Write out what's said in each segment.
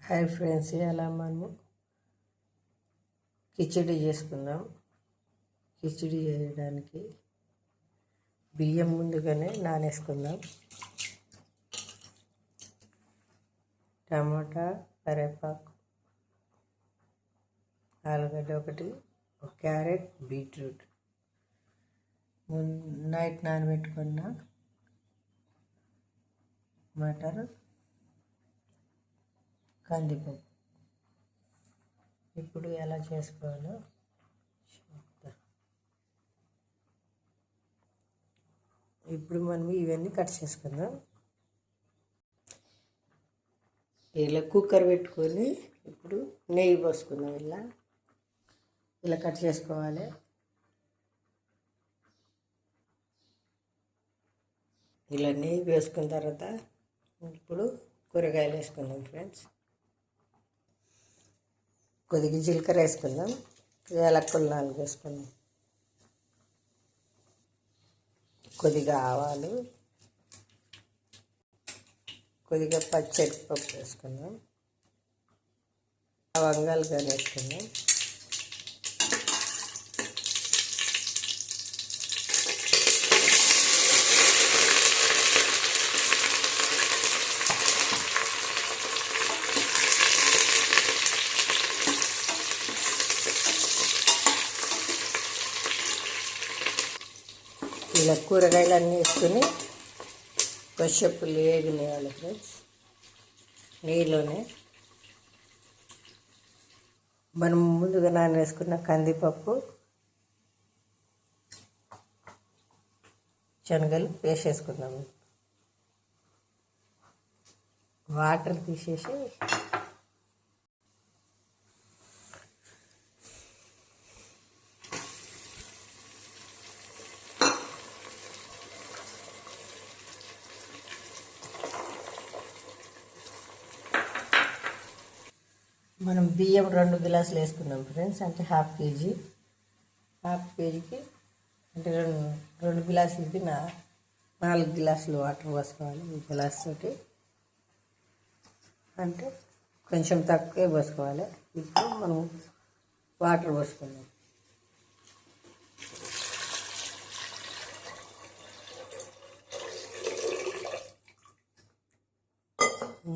Hi friends, ఇలా మనము కిచిడి చేసుకుందాం. కిచిడి చేయడానికి బియ్యం ముందుగానే నానేసుకుందాం. టమాటా, కరివేపాకు, ఆలుగడ్డ ఒకటి, ఒక క్యారెట్, బీట్రూట్, నైట్ నానబెట్టుకున్న మటర్, కందిపప్పు. ఇప్పుడు ఎలా చేసుకోవాలో చెప్తా. ఇప్పుడు మనం ఇవన్నీ కట్ చేసుకుందాం. ఇలా కుక్కర్ పెట్టుకొని ఇప్పుడు నెయ్యి పోసుకుందాం. ఇలా కట్ చేసుకోవాలి. ఇలా నెయ్యి వేసుకున్న తర్వాత ఇప్పుడు కూరగాయలు వేసుకుందాం ఫ్రెండ్స్. కొద్దిగా జీలకర్ర వేసుకుందాం, యాలక్కులు 4 వేసుకుందాం, కొద్దిగా ఆవాలు, కొద్దిగా పచ్చిమిరపప్పు వేసుకుందాం, లవంగాలు కానీ వేసుకుందాం. ఇలా కూరగాయలు అన్నీ వేసుకుని కొద్దిసేపు వేగనివ్వాలి ఫ్రెండ్స్. నెయ్యిలోనే మనం ముందుగా నానేసుకున్న కందిపప్పు, శనగలు వేసేసుకుందాం. వాటర్ తీసేసి మనం బియ్యం 2 గ్లాసులు వేసుకున్నాం ఫ్రెండ్స్. అంటే హాఫ్ కేజీకి అంటే రెండు గ్లాసులకి 4 గ్లాసులు వాటర్ పోసుకోవాలి. ఈ గ్లాస్ తోటి అంటే కొంచెం తక్కువే పోసుకోవాలి. ఇప్పుడు మనం వాటర్ పోసుకుందాం.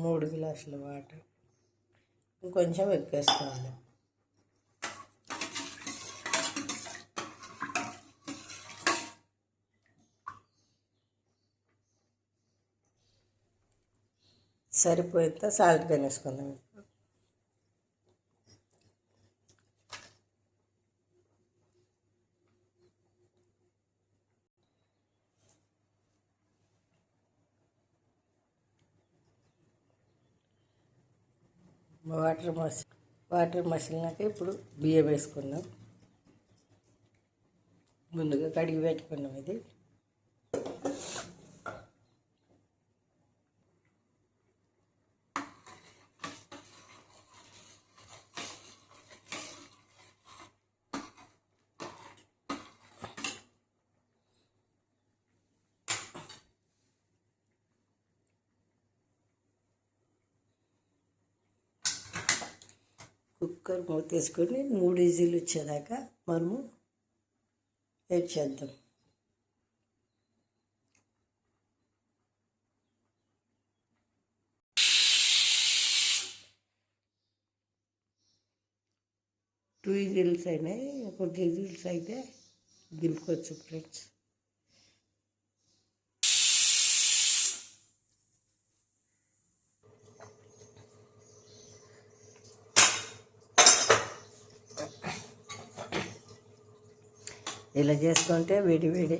3 గ్లాసుల వాటర్, ఇంకొంచెం ఎక్కువేసుకోవాలి. సరిపోయేంత సాల్ట్ కానీ వేసుకుందాం. వాటర్ మసిలినాక ఇప్పుడు బియ్యం వేసుకుందాం. ముందుగా కడిగి పెట్టుకున్నాం. ఇది కుక్కర్ మూత వేసుకొని 3 విజిల్లు వచ్చేదాకా మనము వెయిట్ చేద్దాం. టూ విజిల్స్ అయినాయి. ఒక విజిల్స్ అయితే దింపుకోవచ్చు ఫ్రెండ్స్. ఇలా చేసుకుంటే వేడి వేడి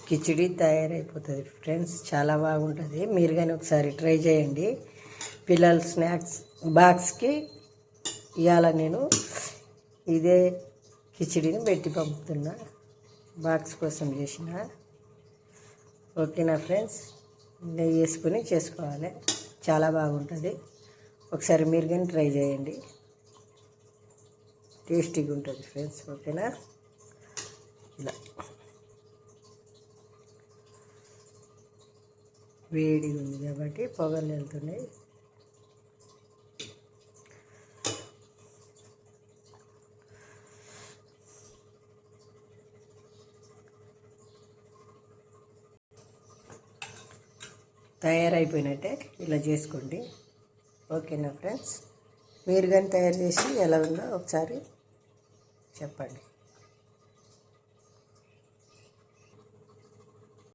కిచిడి తయారైపోతుంది ఫ్రెండ్స్. చాలా బాగుంటుంది. మీరు కానీ ఒకసారి ట్రై చేయండి. పిల్లల స్నాక్స్ బాక్స్కి ఇవాళ నేను ఇదే కిచిడిని పెట్టి పంపుతున్నా. బాక్స్ కోసం చేసిన. ఓకేనా ఫ్రెండ్స్? నెయ్యి వేసుకుని చేసుకోవాలి. చాలా బాగుంటుంది. ఒకసారి మీరు కానీ ట్రై చేయండి. టేస్టీగా ఉంటుంది ఫ్రెండ్స్. ఓకేనా? ఇలా వేడిగా ఉంది కాబట్టి పొగలు వెళ్తున్నాయి. తయారైపోయినట్టే. ఇలా చేసుకోండి. ఓకేనా ఫ్రెండ్స్? మీరు కానీ తయారు చేసి ఎలా ఉందో ఒకసారి చెప్పండి.